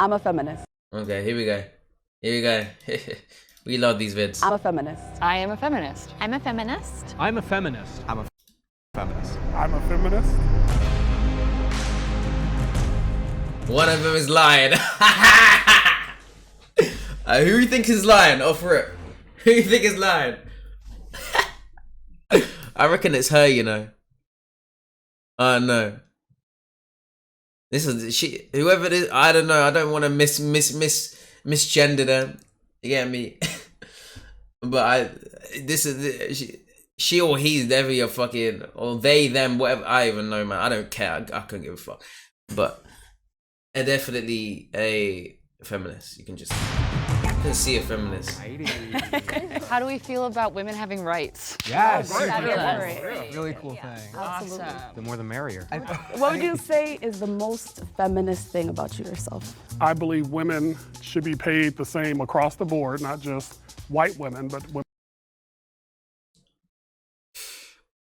I'm a feminist. Okay, here we go. Here we go. We love these vids. I'm a feminist. I am a feminist. I'm a feminist. I'm a feminist. I'm a feminist. I'm a feminist. One of them is lying. Who you think is lying? Offer it. Who you think is lying? I reckon it's her, you know. No. This is she. Whoever it is, I don't know. I don't want to misgender them. You get me? But this is she or he's definitely a fucking, or they, them, whatever. I even know, man. I don't care. I couldn't give a fuck. But they're definitely a feminist. You can see a feminist. How do we feel about women having rights? Yes. Really cool thing. Awesome. The more the merrier. What would you say is the most feminist thing about you yourself? I believe women should be paid the same across the board, not just white women, but women.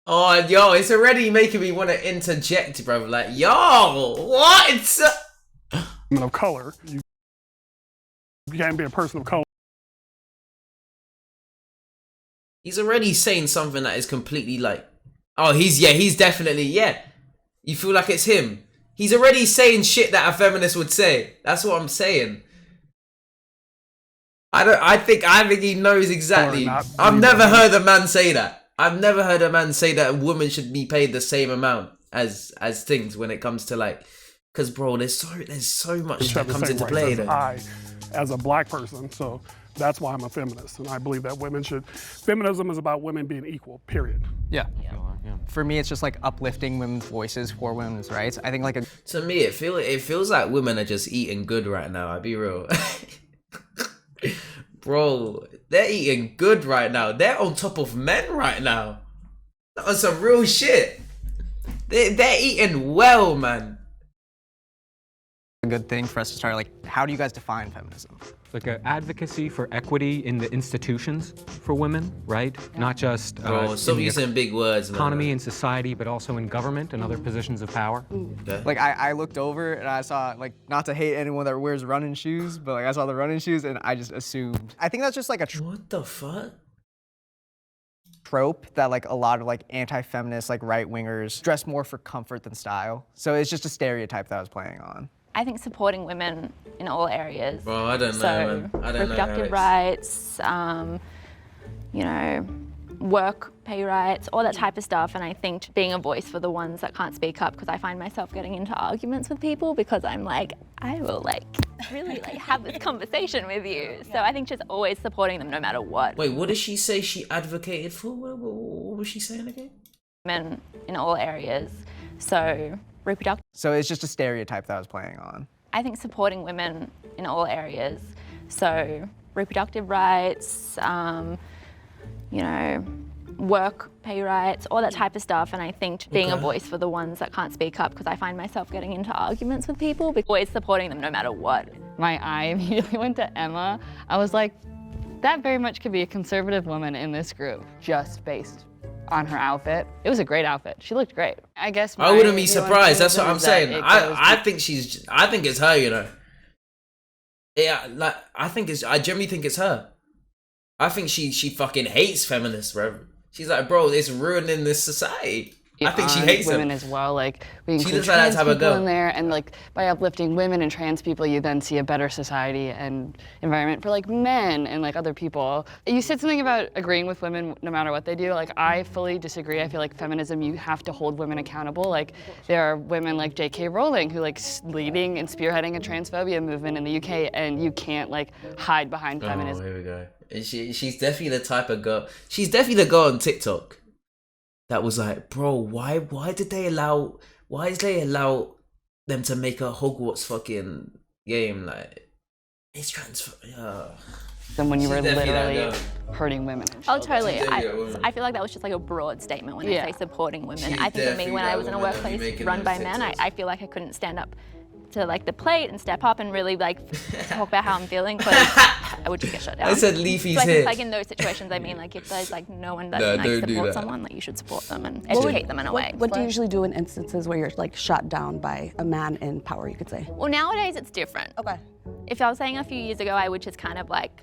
Oh, yo, it's already making me want to interject, bro. Like, yo, what? Women of color. You can't be a person of color. He's already saying something that is completely like, oh, he's definitely, yeah. You feel like it's him. He's already saying shit that a feminist would say. That's what I'm saying. I think he knows exactly. I've never heard a man say that. I've never heard a man say that a woman should be paid the same amount as things when it comes to like, because bro, there's so much that comes into play though. I, as a black person, so that's why I'm a feminist, and I believe that feminism is about women being equal, period. Yeah. For me, it's just like uplifting women's voices for women's rights. I think like to me, it feels like women are just eating good right now. I'll be real. Bro, they're eating good right now. They're on top of men right now. That's some real shit. They're eating well, man. a good thing for us to start, like, how do you guys define feminism? Like an advocacy for equity in the institutions for women, right? Not just stop using big words, man. Economy and society, but also in government and other positions of power. Okay. Like, I looked over and I saw, like, not to hate anyone that wears running shoes, but like I saw the running shoes and I just assumed. I think that's just like a What the fuck? trope that like a lot of like anti-feminist, like right-wingers dress more for comfort than style. So it's just a stereotype that I was playing on. I think supporting women in all areas. Bro, I don't know, man. I don't know. Reproductive rights, you know, work, pay rights, all that type of stuff. And I think being a voice for the ones that can't speak up, because I find myself getting into arguments with people because I'm like, I will like really like have this conversation with you. So I think just always supporting them no matter what. Wait, what did she say she advocated for? What was she saying again? Men in all areas. So reproductive. So it's just a stereotype that I was playing on. I think supporting women in all areas. So reproductive rights, you know, work, pay rights, all that type of stuff. And I think being a voice for the ones that can't speak up, because I find myself getting into arguments with people, but always supporting them no matter what. My eye immediately went to Emma. I was like, that very much could be a conservative woman in this group, just based on her outfit. It was a great outfit. She looked great. I guess I wouldn't be surprised. That's what I'm saying. I think it's her, you know. Yeah, like I genuinely think it's her. I think she fucking hates feminists, bro. She's like, bro, it's ruining this society. I think she hates women them as well. Like we She include looks like that trans type of people girl. in there, and like by uplifting women and trans people, you then see a better society and environment for like men and like other people. You said something about agreeing with women no matter what they do. Like I fully disagree. I feel like feminism, you have to hold women accountable. Like there are women like J.K. Rowling who like leading and spearheading a transphobia movement in the UK, and you can't like hide behind feminism. Oh, here we go. And she's definitely the type of girl. She's definitely the girl on TikTok that was like, bro, why did they allow them to make a Hogwarts fucking game? Like, it's Than when you were She's definitely that literally girl. hurting women. Oh, totally. She's definitely a woman. I feel like that was just like a broad statement when Yeah. I say supporting women. She's I think for me, definitely when I that was in a woman that be workplace making run those by men, TikToks. I feel like I couldn't stand up to like the plate and step up and really like talk about how I'm feeling, because I would just get shut down. I said Leafy's So I here. think like in those situations, I mean, like if there's like no one that No, can don't like do support that. someone, like you should support them and educate them in a way. What do you usually do in instances where you're like shot down by a man in power, you could say? Well, nowadays it's different. Okay. If I was saying a few years ago, I would just kind of like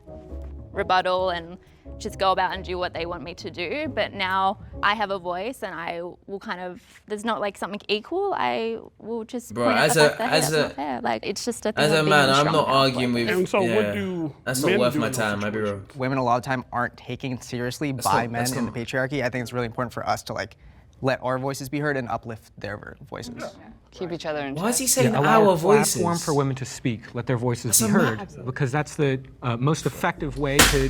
rebuttal and just go about and do what they want me to do. But now I have a voice and I will kind of, there's not like something equal. I will just point out the fact that, hey, that's not fair. Like, it's just a thing As of a being man, I'm strong, not powerful, arguing with. And so what do That's men not worth do my in those time. I'd be real. situations? Women a lot of time aren't taken seriously by men that's in the not- patriarchy. I think it's really important for us to like let our voices be heard and uplift their voices. Keep each other in check. Why is he saying Allow our a platform voices? for women to speak, let their voices be a heard, mad- because that's the most effective way to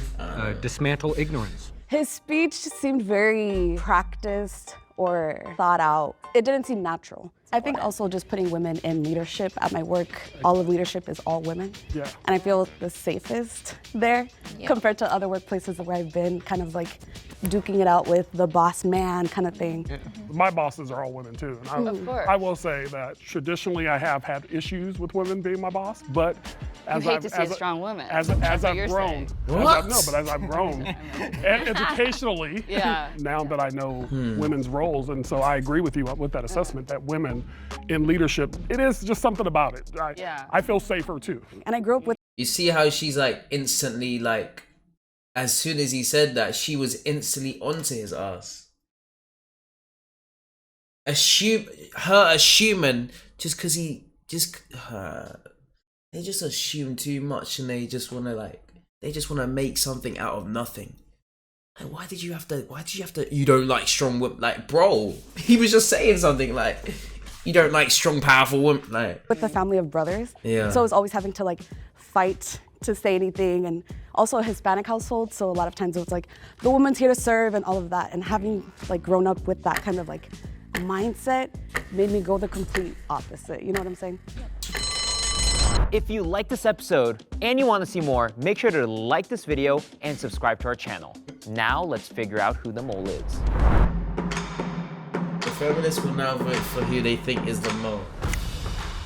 dismantle ignorance. His speech seemed very practiced or thought out. It didn't seem natural. I think also just putting women in leadership at my work, all of leadership is all women. Yeah. And I feel the safest there compared to other workplaces where I've been kind of like duking it out with the boss man kind of thing. My bosses are all women too. And Of course. I will say that traditionally I have had issues with women being my boss, but as hate I've, to see a as strong woman. As That's what I've you're grown, saying. as I've grown, and educationally, Yeah. now that I know women's roles, and so I agree with you with that assessment that women in leadership, it is just something about it. I feel safer too. And I grew up with You see how she's like instantly like, as soon as he said that, she was instantly onto his ass. Assuming just because they just assume too much and they just want to make something out of nothing. Like, why did you have to, you don't like strong women? Like, bro, he was just saying something like, you don't like strong, powerful women. Like, the family of brothers. Yeah. So I was always having to like fight to say anything, and also a Hispanic household, so a lot of times it was like the woman's here to serve and all of that, and having like grown up with that kind of like mindset made me go the complete opposite, you know what I'm saying? If you like this episode and you want to see more, make sure to like this video and subscribe to our channel. Now let's figure out who the mole is. the feminists will now vote for who they think is the mole.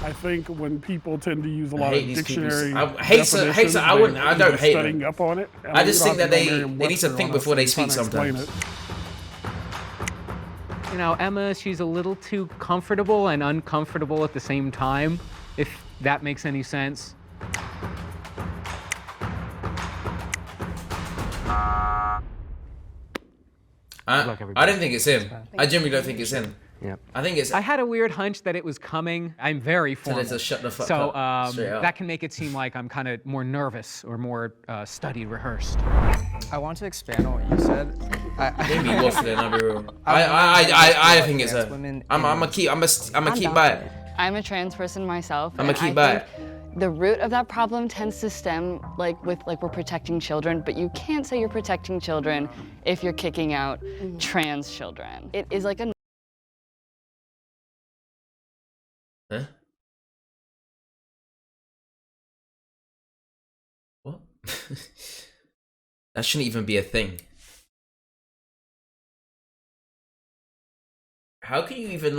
I think when people tend to use a lot hate of these people. dictionary I hate so- hate so- I wouldn't- I don't hate them. studying up on it. I just you don't think have that to go they need to Merriam-Webster think on us before they and try speak to explain sometimes. it. You know, Emma, she's a little too comfortable and uncomfortable at the same time, if that makes any sense. luck, everybody. I don't think it's him. I genuinely don't think it's him. Yep. I think it's. I had a weird hunch that it was coming. I'm very Tell formal. her to shut the fuck so up, straight up. that can make it seem like I'm kind of more nervous or more studied, rehearsed. I want to expand on what you said. Maybe waffling, I'll be real. I think it's her. Women I'm gonna keep by it. I'm a trans person myself. I'ma and keep I by think the root of that problem tends to stem with we're protecting children, but you can't say you're protecting children if you're kicking out trans children. It is like a Huh? What? That shouldn't even be a thing. How can you even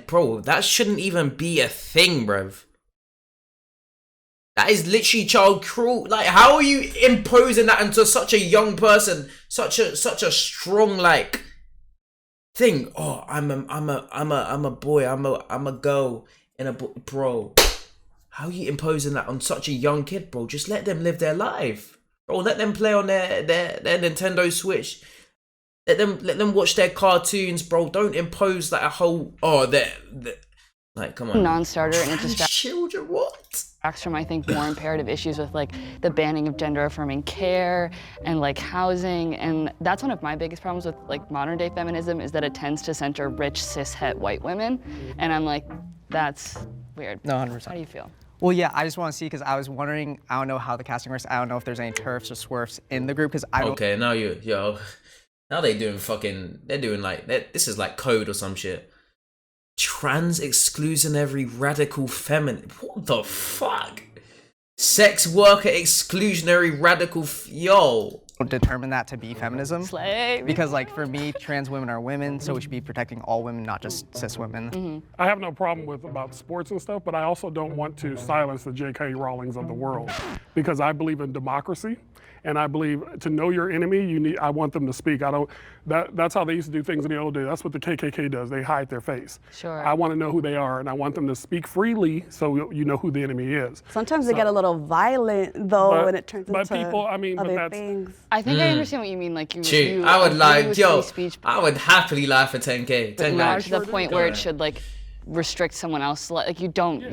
bro, that shouldn't even be a thing, bruv. That is literally child cruel. Like, how are you imposing that onto such a young person? Such a strong, like, thing. Oh, I'm a boy, I'm a girl and a bro. How are you imposing that on such a young kid, bro? Just let them live their life. Bro, let them play on their Nintendo Switch. Let them watch their cartoons, bro. Don't impose like a whole like, come on. non-starter and it distracts Children, what? from, I think, more imperative issues with like the banning of gender-affirming care and like housing. And that's one of my biggest problems with like modern day feminism, is that it tends to center rich cis-het white women. And I'm like, that's weird. No, 100%. How do you feel? Well, yeah, I just want to see, because I was wondering, I don't know how the casting works. I don't know if there's any turfs or swerfs in the group, because I don't. Okay, now now they're doing like, this is like code or some shit. Trans exclusionary radical feminine. What the fuck? Sex worker exclusionary radical. Yo. Determine that to be feminism. Slay. Because, like, for me, trans women are women, so we should be protecting all women, not just cis women. I have no problem about sports and stuff, but I also don't want to silence the J.K. Rowlings of the world, because I believe in democracy. And I believe to know your enemy, I want them to speak. That's how they used to do things in the old days. That's what the KKK does. They hide their face. Sure. I want to know who they are, and I want them to speak freely so you know who the enemy is. Sometimes they get a little violent though, and it turns into other things. I think I understand what you mean. Like I would like, yo, I would happily lie for 10K. But not to the point where it should like restrict someone else. Like you don't have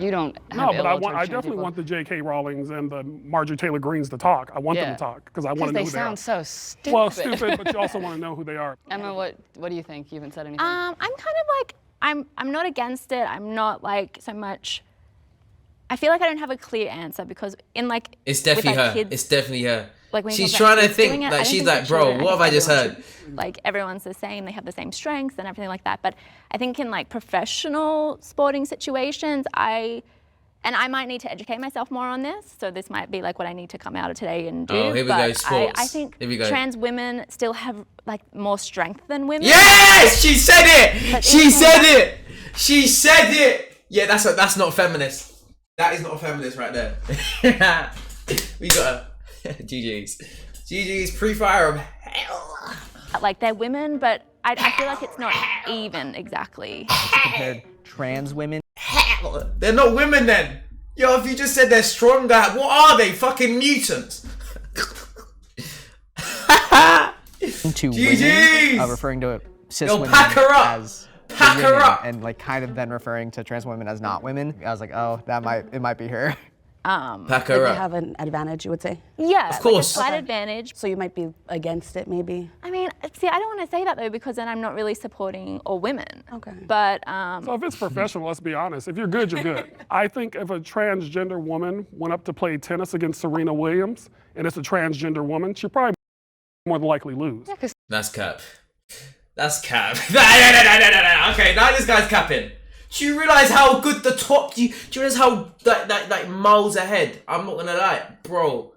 No, but I definitely want the J.K. Rowlings and the Marjorie Taylor Greens to talk. I want them to talk because I want to know who they are. They sound so stupid. Well, stupid, but you also want to know who they are. Emma, what do you think? You haven't said anything. I'm kind of like I'm not against it. I'm not like so much. I feel like I don't have a clear answer because it's definitely her. Kids, it's definitely her. Like when she's trying to think, like she's like, bro, what have I just heard? Like everyone's the same, they have the same strengths and everything like that. But I think in like professional sporting situations, I might need to educate myself more on this. So this might be like what I need to come out of today and do. Oh, here we go, sports. I think trans women still have like more strength than women. Yes, she said it. She said it. She said it. Yeah, that's not feminist. That is not a feminist right there. We got her. GG's pre-fire of hell. Like they're women, but I feel like it's not even exactly. Compared trans women. Hell, they're not women then. Yo, if you just said they're stronger, what are they? Fucking mutants. To GG's. women, referring to cis Yo, women pack her up. as pack her women, up, and like kind of then referring to trans women as not women. I was like, oh, it might be her. Pack her They up. have an advantage, you would say. Yeah, of course. Like a slight advantage. So you might be against it, maybe. I mean, see, I don't want to say that though because then I'm not really supporting all women. Okay. But So if it's professional, let's be honest. If you're good, you're good. I think if a transgender woman went up to play tennis against Serena Williams, and it's a transgender woman, she'd probably more than likely lose. Yeah, 'cause That's cap. That's cap. No. Okay, now this guy's capping. Do you realize how good the top? Do you realize how like miles ahead? I'm not gonna lie, bro.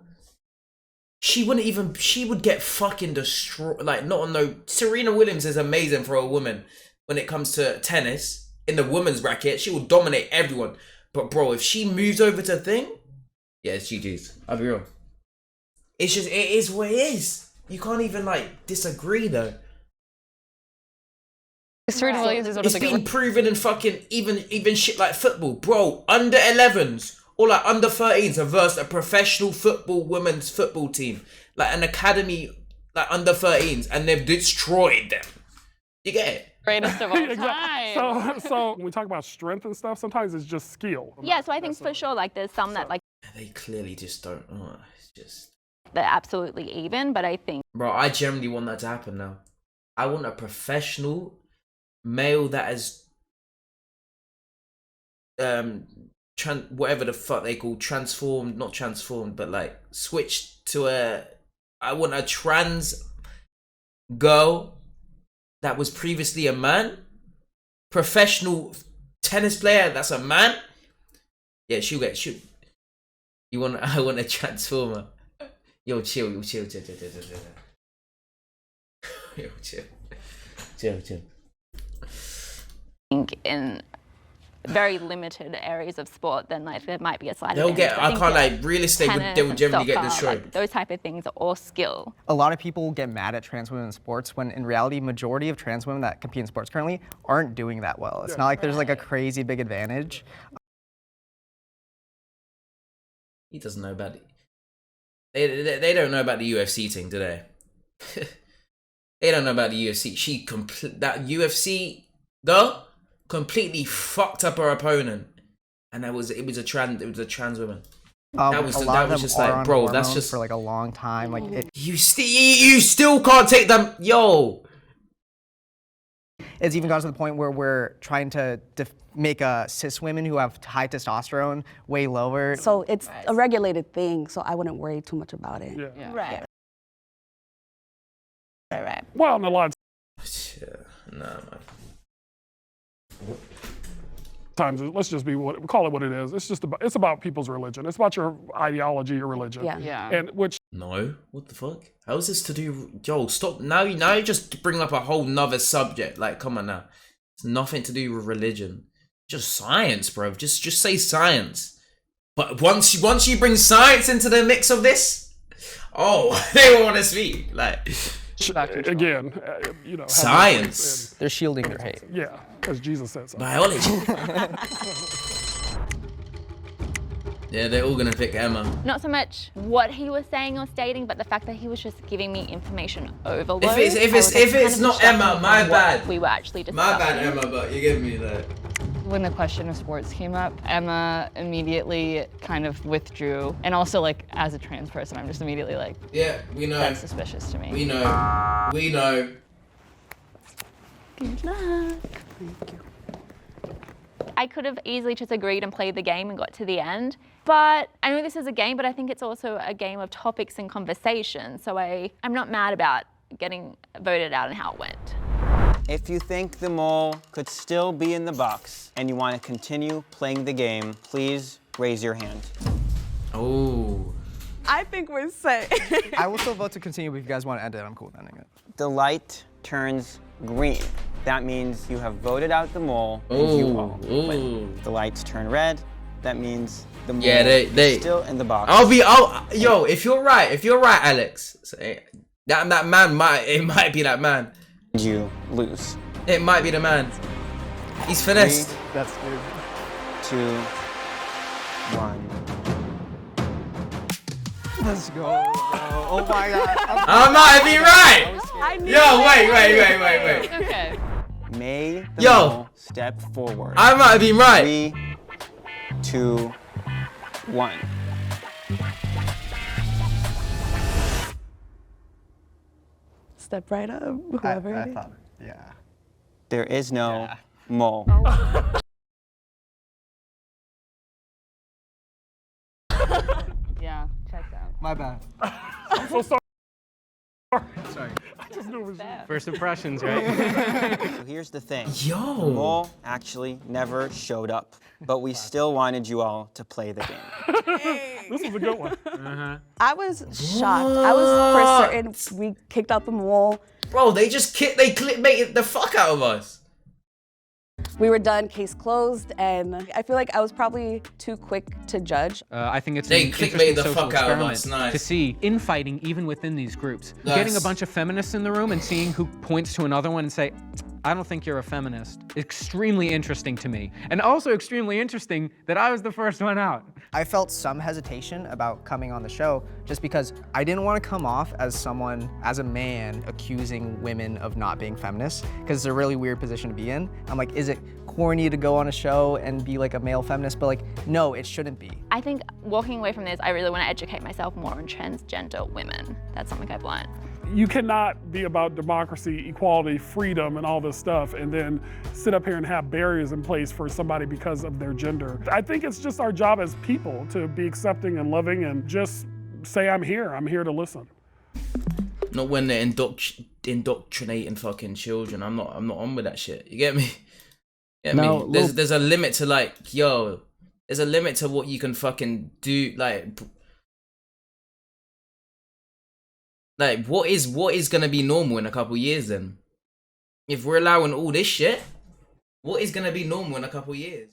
She would get fucking destroyed. Like not on no. Serena Williams is amazing for a woman when it comes to tennis in the women's bracket. She will dominate everyone. But bro, if she moves over to thing, yeah, it's GG's. I'll be real. It's just it is what it is. You can't even like disagree though. Serena Williams is one of It's the been proven in fucking even shit like football, bro. Under 11s or like under 13s are versed a professional football women's football team, like an academy, like under 13s, and they've destroyed them. You get it? greatest of all time. So when we talk about strength and stuff, sometimes it's just skill. yeah, so I think for sure like there's some that like They clearly just don't. Oh, it's just. they're absolutely even, but I think Bro, I generally want that to happen now. I want a professional male that has whatever the fuck they call not transformed, but like switched to I want a trans girl that was previously a man, professional tennis player that's a man. Yeah, she'll get shoot. I want a transformer. Yo, chill. Yo, chill. think in very limited areas of sport, then like there might be a slight They'll advantage. get. I can't like real estate. They would generally get soccer, destroyed. like, those type of things are all skill. A lot of people get mad at trans women in sports when in reality, majority of trans women that compete in sports currently aren't doing that well. It's not like there's like a crazy big advantage. He doesn't know about it. They don't know about the UFC thing, do they? They don't know about the UFC. That UFC girl completely fucked up her opponent, and it was a trans woman. That was just like, bro, that's just for like a long time. Like you still can't take them, yo. It's even gotten to the point where we're trying to make cis women who have high testosterone way lower. So it's a regulated thing, so I wouldn't worry too much about it. Yeah. Right. Right. Well, in a lot Yeah, nah, man. of times, let's just call it what it is. It's about people's religion. It's about your ideology, your religion. Yeah. And which No, what the fuck? How is this to do? Yo, stop! Now you just bring up a whole nother subject. Like, come on now, it's nothing to do with religion. Just science, bro. Just say science. But once you bring science into the mix of this, Oh, they want to speak like Again, you know, have science, They're shielding their hate. yeah, because Jesus said so. biology. Yeah, they're all gonna pick Emma. Not so much what he was saying or stating, but the fact that he was just giving me information overload. If it's I was, not distracted Emma, from my what bad. We were actually discussing. My bad, Emma, but you give me that. When the question of sports came up, Emma immediately kind of withdrew. And also, like, as a trans person, I'm just immediately like, Yeah, we know. that's suspicious to me. We know. We know. Good luck. I could have easily just agreed and played the game and got to the end. But I know this is a game, but I think it's also a game of topics and conversation. So I'm not mad about getting voted out and how it went. If you think the mole could still be in the box and you want to continue playing the game, please raise your hand. Oh. I think we're set. I will still vote to continue, but if you guys want to end it, I'm cool with ending it. The light turns green. That means you have voted out the mole and you all win. The lights turn red. That means the mole is still in the box. Yo, if you're right, Alex. That man might be that man. You lose. It might be the man. He's finessed. 3, That's good. 2, 1. Let's go, bro. Oh my god. I might be right. I knew Yo, it. wait. Okay. May the Yo. mole step forward. I might be right. 3, 2, 1. Step right up, whoever I it is. thought, yeah. There is no mole. Yeah, checks out. My bad. I'm so sorry. Sorry. I just knew it was you. First impressions, right? So here's the thing. Yo. The mole actually never showed up, but we still wanted you all to play the game. This was a good one. I was shocked. I was for certain we kicked out the mole. Bro, they clickbaited the fuck out of us. We were done, case closed, and I feel like I was probably too quick to judge. I think it's They an clickbait interesting the social fuck out of experiment us, nice. to see infighting even within these groups. Nice. Getting a bunch of feminists in the room and seeing who points to another one and say, I don't think you're a feminist. Extremely interesting to me. And also extremely interesting that I was the first one out. I felt some hesitation about coming on the show just because I didn't want to come off as someone, as a man, accusing women of not being feminists, because it's a really weird position to be in. I'm like, is it corny to go on a show and be like a male feminist? But like, no, it shouldn't be. I think walking away from this, I really want to educate myself more on transgender women. That's something I've learned. You cannot be about democracy, equality, freedom, and all this stuff, and then sit up here and have barriers in place for somebody because of their gender. I think it's just our job as people to be accepting and loving and just say, I'm here to listen. Not when they're indoctrinating fucking children. I'm not on with that shit. You get me? Get No, me? There's a limit to like, yo, there's a limit to what you can fucking do. Like what is gonna be normal in a couple years then? If we're allowing all this shit, what is gonna be normal in a couple years?